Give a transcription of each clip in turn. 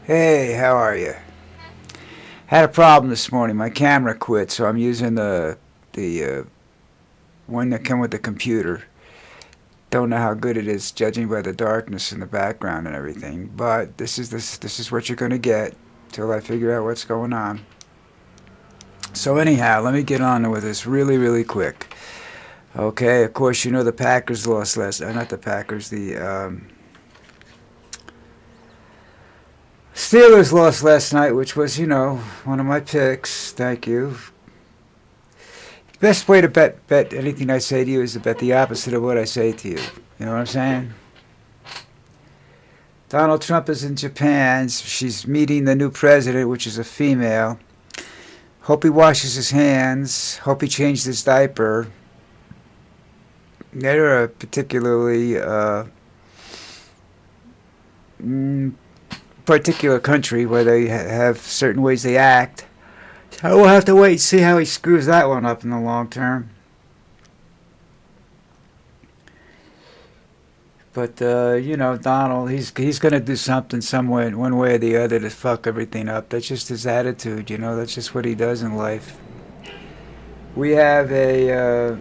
Hey, how are you? Had a problem this morning. My camera quit, so I'm using the one that came with the computer. Don't know how good it is, judging by the darkness in the background and everything. But this is what you're gonna get till I figure out what's going on. So anyhow, let me get on with this really quick. Okay, of course you know the Packers lost last. Not the Packers. The Steelers lost last night, which was one of my picks. Thank you. Best way to bet anything I say to you is to bet the opposite of what I say to you. You know what I'm saying? Donald Trump is in Japan. She's meeting the new president, which is a female. Hope he washes his hands. Hope he changed his diaper. They're a particularly particular country where they have certain ways they act. So we'll have to wait and see how he screws that one up in the long term. But Donald, he's gonna do something, some way, one way or the other, to fuck everything up. That's just his attitude. That's just what he does in life. We have the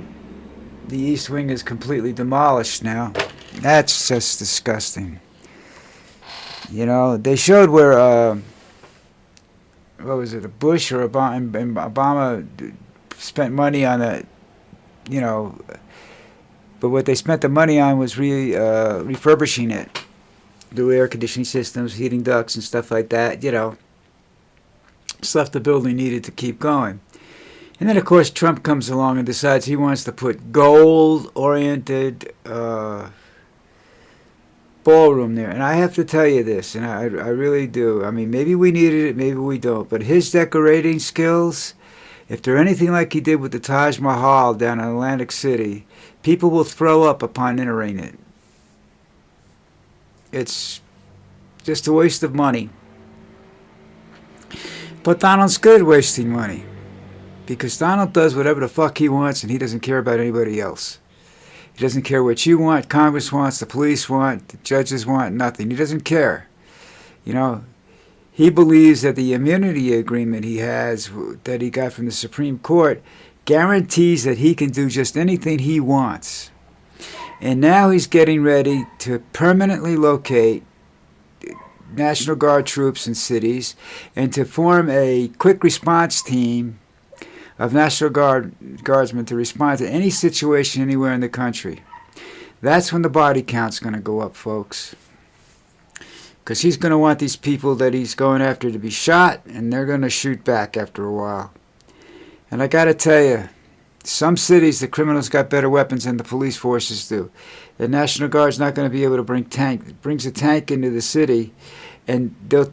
East Wing is completely demolished now. That's just disgusting. They showed where what was it, a Bush or Obama spent money on but what they spent the money on was refurbishing it, the air conditioning systems, heating ducts, and stuff like that. Stuff the building needed to keep going. And then, of course, Trump comes along and decides he wants to put gold-oriented ballroom there. And I have to tell you this, and I really do. I mean, maybe we needed it, maybe we don't. But his decorating skills, if they're anything like he did with the Taj Mahal down in Atlantic City, people will throw up upon entering it. It's just a waste of money. But Donald's good at wasting money. Because Donald does whatever the fuck he wants and he doesn't care about anybody else. He doesn't care what you want, Congress wants, the police want, the judges want, nothing. He doesn't care. He believes that the immunity agreement he has, that he got from the Supreme Court, guarantees that he can do just anything he wants. And now he's getting ready to permanently locate National Guard troops in cities and to form a quick response team of National Guardsmen to respond to any situation anywhere in the country. That's when the body count's going to go up, folks. Because he's going to want these people that he's going after to be shot, and they're going to shoot back after a while. And I got to tell you, some cities, the criminals got better weapons than the police forces do. The National Guard's not going to be able to brings a tank into the city, and let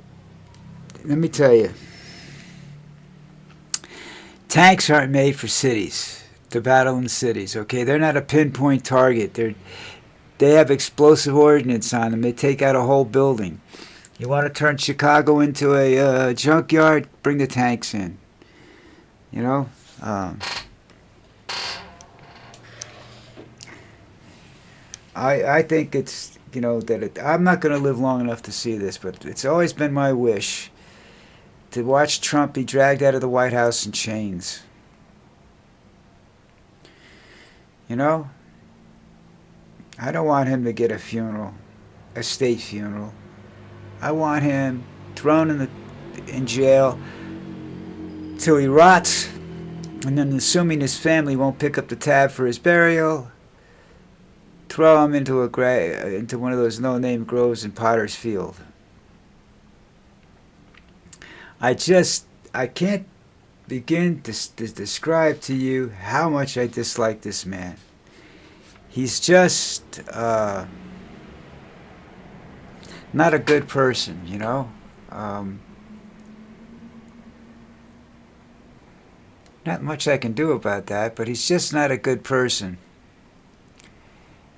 me tell you, tanks aren't made for cities, to battle in cities, okay? They're not a pinpoint target. They have explosive ordnance on them. They take out a whole building. You want to turn Chicago into a junkyard? Bring the tanks in. I think it's, I'm not going to live long enough to see this, but it's always been my wish to watch Trump be dragged out of the White House in chains. I don't want him to get a funeral, a state funeral. I want him thrown in jail till he rots, and then, assuming his family won't pick up the tab for his burial, throw him into one of those no-name groves in Potter's Field. I can't begin to describe to you how much I dislike this man. He's just not a good person, Not much I can do about that, but he's just not a good person.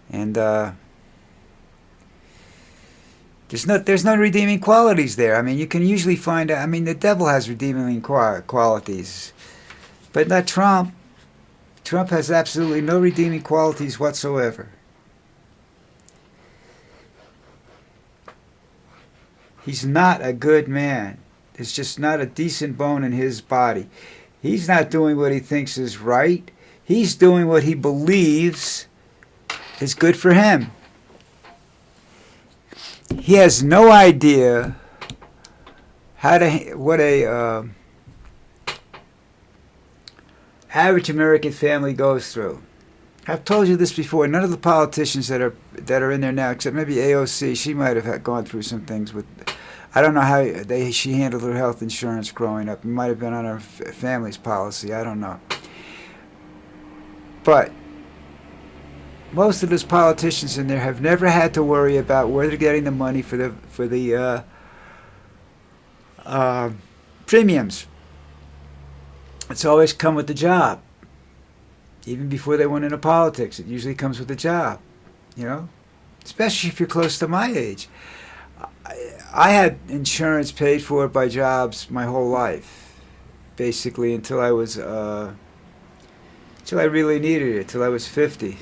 And there's no redeeming qualities there. I mean, you can usually find out. I mean, the devil has redeeming qualities, but not Trump. Trump has absolutely no redeeming qualities whatsoever. He's not a good man. There's just not a decent bone in his body. He's not doing what he thinks is right. He's doing what he believes is good for him. He has no idea what a average American family goes through. I've told you this before. None of the politicians that are in there now, except maybe AOC, she might have gone through some things with. I don't know how she handled her health insurance growing up. It might have been on her family's policy. I don't know. But most of those politicians in there have never had to worry about where they're getting the money for the premiums. It's always come with the job. Even before they went into politics, it usually comes with the job, you know, especially if you're close to my age. I had insurance paid for by jobs my whole life, basically until I was, until I really needed it, till I was 50.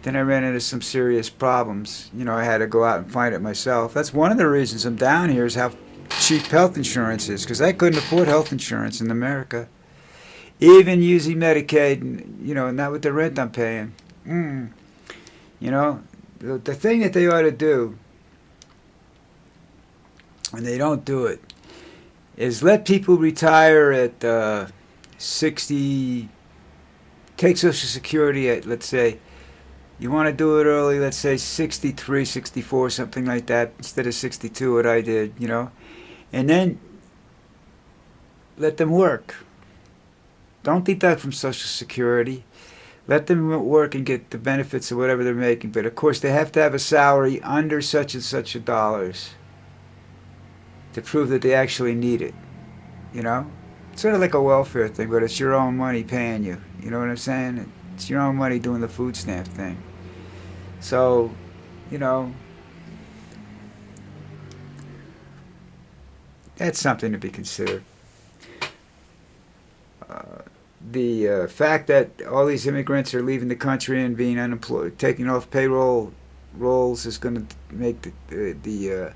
Then I ran into some serious problems. You know, I had to go out and find it myself. That's one of the reasons I'm down here is how cheap health insurance is, because I couldn't afford health insurance in America. Even using Medicaid, you know, not with the rent I'm paying. You know, the thing that they ought to do, and they don't do it, is let people retire at 60, take Social Security at, let's say, you want to do it early, let's say 63, 64, something like that, instead of 62, what I did, you know, and then let them work. Don't deduct from Social Security. Let them work and get the benefits of whatever they're making. But of course, they have to have a salary under such and such a dollars to prove that they actually need it. You know? It's sort of like a welfare thing, but it's your own money paying you. You know what I'm saying? It's your own money doing the food stamp thing. So, you know, that's something to be considered. The fact that all these immigrants are leaving the country and being unemployed, taking off payroll rolls, is going to make the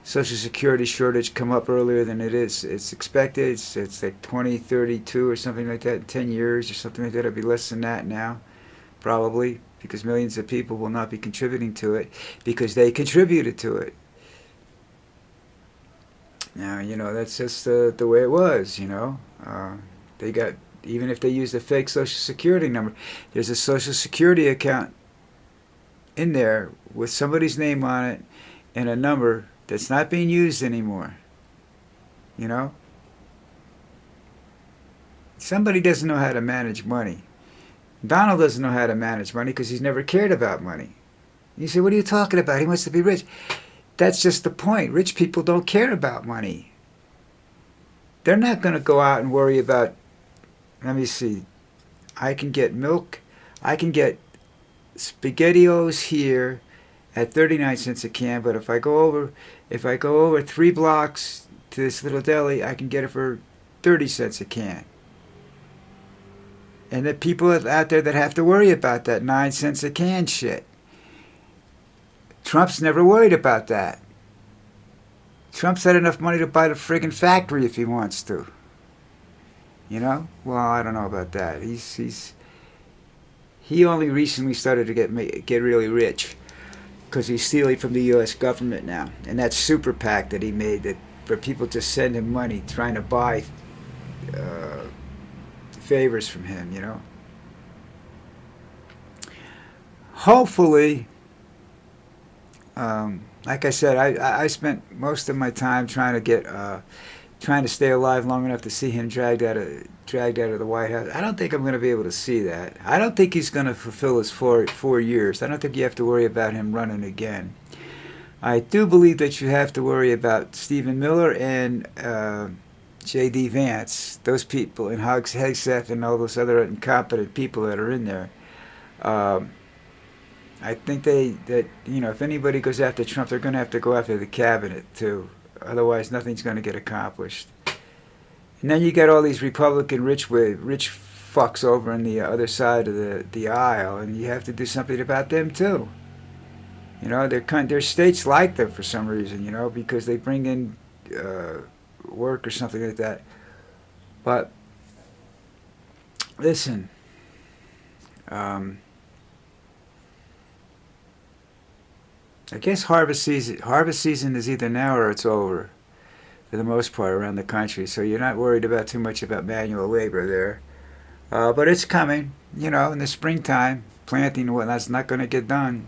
Social Security shortage come up earlier than it's expected. It's like 2032 or something like that, 10 years or something like that. It'll be less than that now, probably, because millions of people will not be contributing to it because they contributed to it. Now, you know, that's just the way it was, you know. They got, even if they used a fake Social Security number, there's a Social Security account in there with somebody's name on it and a number that's not being used anymore. You know? Somebody doesn't know how to manage money. Donald doesn't know how to manage money because he's never cared about money. You say, what are you talking about? He wants to be rich. That's just the point. Rich people don't care about money. They're not going to go out and worry about, let me see, I can get milk, I can get SpaghettiOs here at 39 cents a can, but if I go over 3 blocks to this little deli, I can get it for 30 cents a can. And the people out there that have to worry about that 9 cents a can shit. Trump's never worried about that. Trump's had enough money to buy the friggin' factory if he wants to. You know? Well, I don't know about that. He only recently started to get really rich because he's stealing from the U.S. government now. And that super PAC that he made, that where people just send him money trying to buy favors from him, you know? Hopefully, like I said, I spent most of my time trying to stay alive long enough to see him dragged out of the White House. I don't think I'm going to be able to see that. I don't think he's going to fulfill his 4 years. I don't think you have to worry about him running again. I do believe that you have to worry about Stephen Miller and J.D. Vance, those people, and Hogs Hegseth and all those other incompetent people that are in there. I think that if anybody goes after Trump, they're going to have to go after the cabinet too. Otherwise, nothing's going to get accomplished. And then you got all these Republican rich fucks over on the other side of the aisle, and you have to do something about them too. You know, their states like them for some reason. You know, because they bring in work or something like that. But listen, um, I guess harvest season is either now or it's over for the most part around the country. So you're not worried about too much about manual labor there. But it's coming. You know, in the springtime, planting and whatnot's not going to get done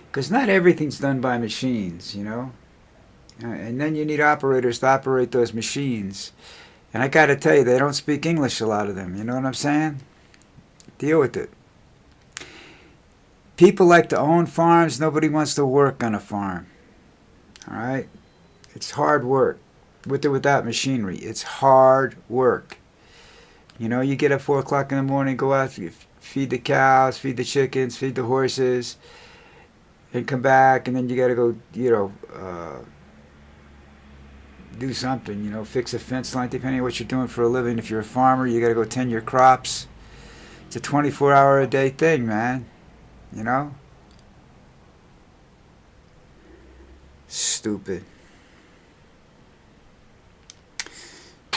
because not everything's done by machines. You know, and then you need operators to operate those machines. And I got to tell you, they don't speak English, a lot of them. You know what I'm saying? Deal with it. People like to own farms. Nobody wants to work on a farm. All right? It's hard work. With or without machinery. It's hard work. You know, you get up 4 o'clock in the morning, go out, feed the cows, feed the chickens, feed the horses, and come back, and then you got to go, do something, fix a fence line, depending on what you're doing for a living. If you're a farmer, you got to go tend your crops. It's a 24-hour-a-day thing, man. You know? Stupid.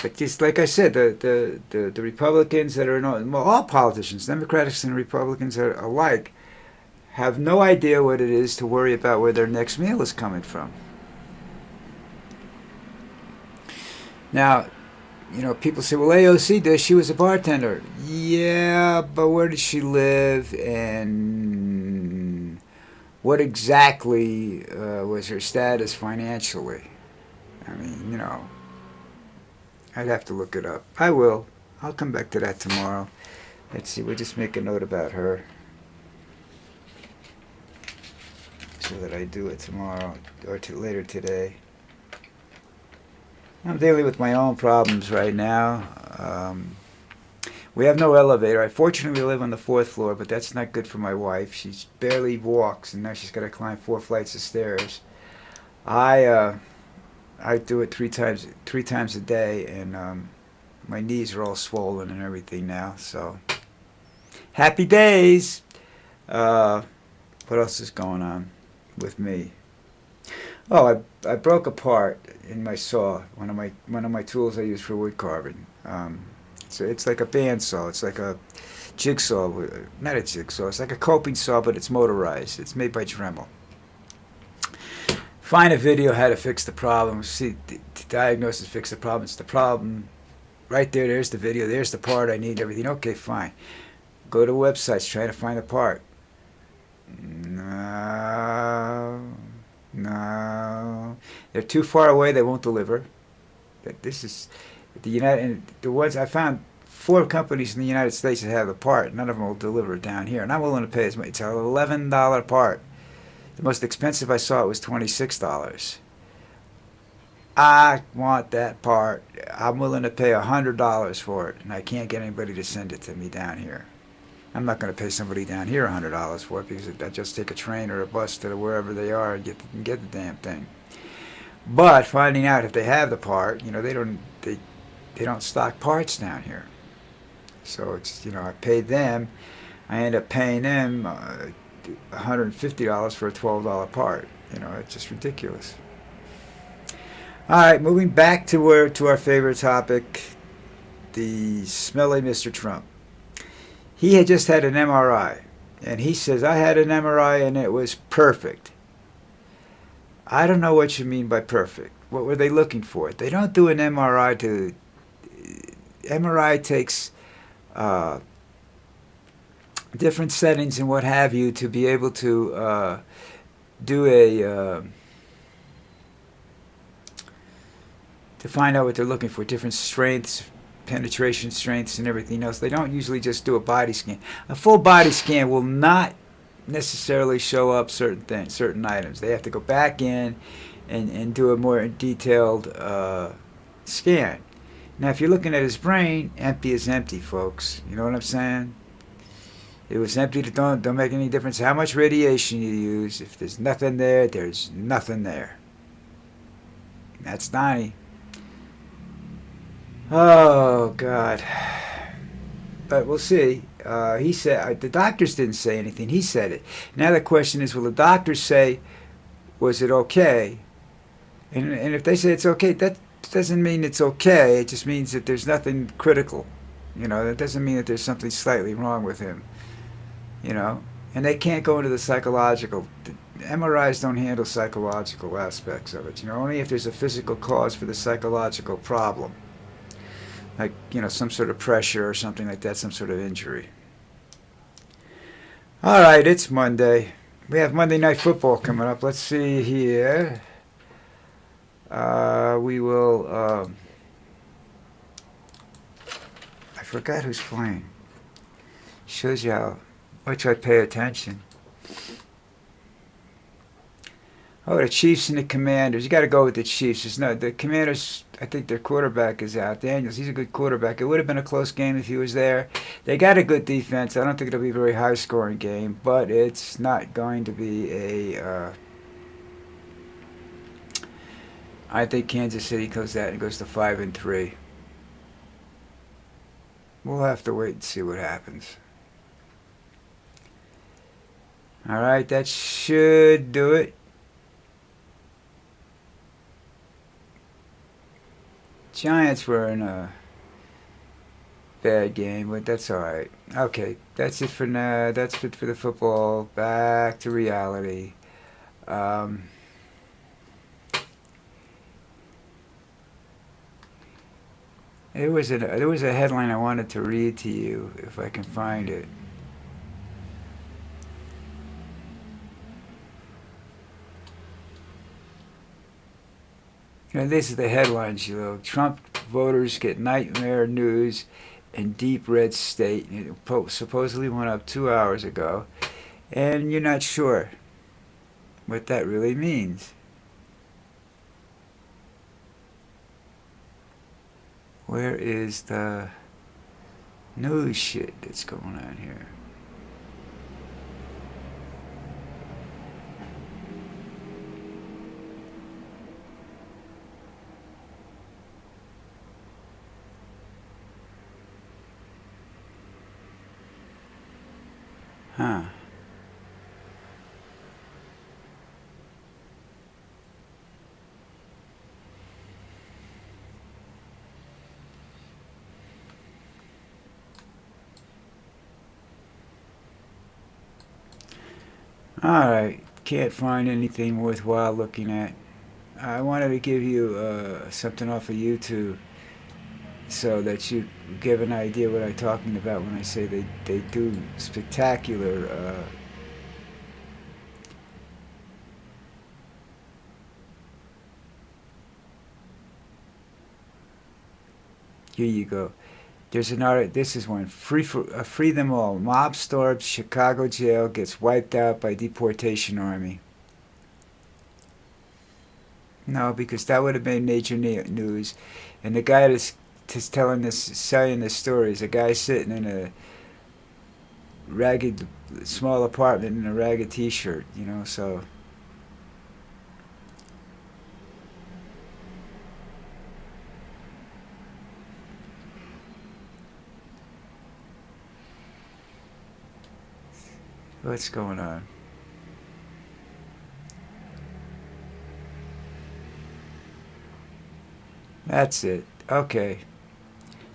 But just like I said, the Republicans that are all politicians, Democrats and Republicans are alike, have no idea what it is to worry about where their next meal is coming from. Now, people say, well, AOC does. She was a bartender. Yeah, but where did she live, and what exactly was her status financially? I mean, I'd have to look it up. I will. I'll come back to that tomorrow. Let's see. We'll just make a note about her so that I do it tomorrow or later today. I'm dealing with my own problems right now. We have no elevator. Fortunately, we live on the 4th floor, but that's not good for my wife. She barely walks, and now she's got to climb 4 flights of stairs. I do it three times a day, and my knees are all swollen and everything now. So, happy days. What else is going on with me? Oh, I broke apart in my saw, one of my tools I use for wood carving. So it's like a bandsaw. It's like a jigsaw. Not a jigsaw. It's like a coping saw, but it's motorized. It's made by Dremel. Find a video how to fix the problem. See, the diagnosis, fix the problem. It's the problem. Right there. There's the video. There's the part I need. Everything. Okay, fine. Go to websites. Try to find a part. No, they're too far away. They won't deliver. This is the ones I found. 4 companies in the United States that have the part. None of them will deliver it down here, and I'm willing to pay as much. It's an $11 part. The most expensive I saw it was $26. I want that part. I'm willing to pay $100 for it, and I can't get anybody to send it to me down here. I'm not going to pay somebody down here $100 for it, because I just take a train or a bus to wherever they are and get the damn thing. But finding out if they have the part, they don't stock parts down here. So it's I paid them. I end up paying them $150 for a $12 part. It's just ridiculous. All right, moving back to our favorite topic, the smelly Mr. Trump. He had just had an MRI, and he says, I had an MRI and it was perfect. I don't know what you mean by perfect. What were they looking for? They don't do an MRI to... MRI takes different settings and what have you to be able to do to find out what they're looking for, different strengths, penetration strengths, and everything else. They don't usually just do a body scan. A full body scan will not necessarily show up certain things, certain items. They have to go back in and do a more detailed scan. Now, if you're looking at his brain, empty is empty, folks. You know what I'm saying? It was empty. Don't make any difference how much radiation you use. If there's nothing there, there's nothing there. That's Donnie. Oh, God. But we'll see. He said the doctors didn't say anything. He said it. Now the question is, will the doctors say, was it okay? And if they say it's okay, that doesn't mean it's okay. It just means that there's nothing critical. You know, that doesn't mean that there's something slightly wrong with him. You know, and they can't go into the psychological. MRIs don't handle psychological aspects of it. You know, only if there's a physical cause for the psychological problem, like some sort of pressure or something like that, some sort of injury. All right, it's Monday. We have Monday Night Football coming up. Let's see here. We will. I forgot who's playing. Shows you how much I pay attention. Oh, the Chiefs and the Commanders. You got to go with the Chiefs. The Commanders. I think their quarterback is out. Daniels. He's a good quarterback. It would have been a close game if he was there. They got a good defense. I don't think it'll be a very high-scoring game, but it's not going to be a. I think Kansas City goes to 5-3. We'll have to wait and see what happens. All right, that should do it. Giants were in a bad game, but that's all right. Okay, that's it for now. That's it for the football. Back to reality. There was a headline I wanted to read to you if I can find it. This is the headlines, Trump voters get nightmare news in deep red state. It supposedly went up 2 hours ago, and you're not sure what that really means. Where is the news shit that's going on here? Huh. Alright, can't find anything worthwhile looking at. I wanted to give you something off of YouTube so that you give an idea what I'm talking about when I say they do spectacular here you go. There's an article. This is one. Free them all. Mob storms Chicago jail, gets wiped out by deportation army. No, because that would have been major news. And the guy that's telling this story is a guy sitting in a ragged, small apartment in a ragged T-shirt. So. What's going on? That's it. Okay.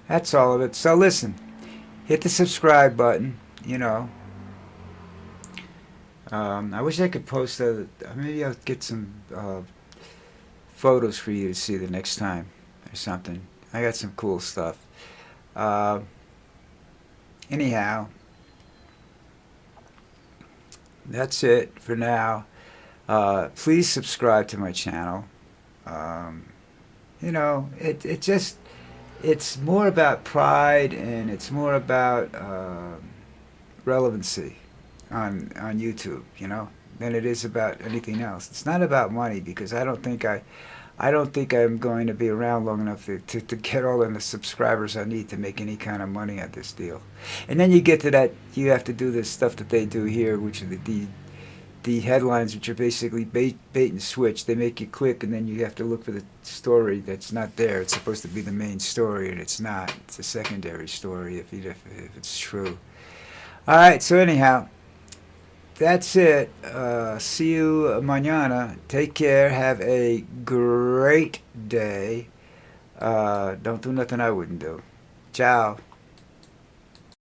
That's all of it. So listen, hit the subscribe button. I wish I could post maybe I'll get some photos for you to see the next time or something. I got some cool stuff. Anyhow, that's it for now. Please subscribe to my channel. It's more about pride and it's more about relevancy on YouTube, than it is about anything else. It's not about money because I don't think I'm going to be around long enough to get all of the subscribers I need to make any kind of money on this deal. And then you get to that, you have to do this stuff that they do here, which are the headlines, which are basically bait and switch. They make you click, and then you have to look for the story that's not there. It's supposed to be the main story, and it's not. It's a secondary story if it's true. All right. So anyhow, that's it. See you mañana. Take care. Have a great day. Don't do nothing I wouldn't do. Ciao.